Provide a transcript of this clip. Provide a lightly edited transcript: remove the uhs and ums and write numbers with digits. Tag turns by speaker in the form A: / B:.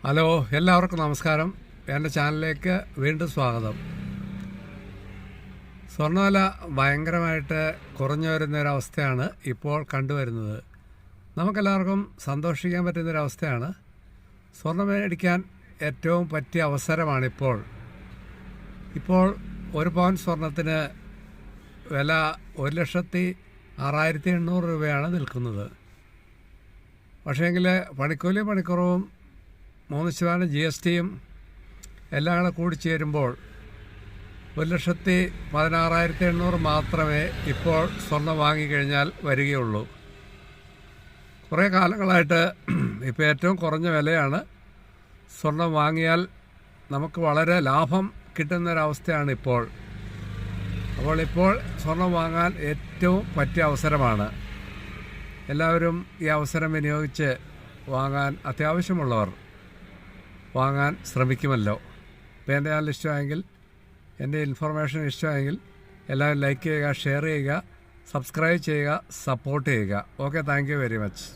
A: Hello, എല്ലാവർക്കും നമസ്കാരം. എൻ്റെ ചാനലിലേക്ക് വീണ്ടും സ്വാഗതം. സ്വർണ്ണവില ഭയങ്കരമായിട്ട് കുറഞ്ഞു വരുന്നൊരവസ്ഥയാണ് ഇപ്പോൾ കണ്ടുവരുന്നത്. നമുക്കെല്ലാവർക്കും സന്തോഷിക്കാൻ പറ്റുന്നൊരവസ്ഥയാണ്. സ്വർണ്ണം മേടിക്കാൻ ഏറ്റവും പറ്റിയ അവസരമാണിപ്പോൾ. ഇപ്പോൾ ഒരു പവൻ സ്വർണത്തിന് വില 1,06,800 രൂപയാണ് നിൽക്കുന്നത്. പക്ഷേങ്കിൽ പണിക്കൂലി പണിക്കുറവും 3% GSTയും എല്ലാം കൂടെ കൂടിച്ചേരുമ്പോൾ 1,16,800 മാത്രമേ ഇപ്പോൾ സ്വർണം വാങ്ങിക്കഴിഞ്ഞാൽ വരികയുള്ളൂ. കുറേ കാലങ്ങളായിട്ട് ഇപ്പോൾ ഏറ്റവും കുറഞ്ഞ വിലയാണ്. സ്വർണം വാങ്ങിയാൽ നമുക്ക് വളരെ ലാഭം കിട്ടുന്നൊരവസ്ഥയാണ് ഇപ്പോൾ. ഇപ്പോൾ സ്വർണം വാങ്ങാൻ ഏറ്റവും പറ്റിയ അവസരമാണ്. എല്ലാവരും ഈ അവസരം വിനിയോഗിച്ച് വാങ്ങാൻ അത്യാവശ്യമുള്ളവർ വാങ്ങാൻ ശ്രമിക്കുമല്ലോ. ഇപ്പോൾ എൻ്റെ ചാനൽ ഇഷ്ടമായെങ്കിൽ, എൻ്റെ ഇൻഫർമേഷൻ ഇഷ്ടമായെങ്കിൽ എല്ലാവരും ലൈക്ക് ചെയ്യുക, ഷെയർ ചെയ്യുക, സബ്സ്ക്രൈബ് ചെയ്യുക, സപ്പോർട്ട് ചെയ്യുക. Okay, thank you very much.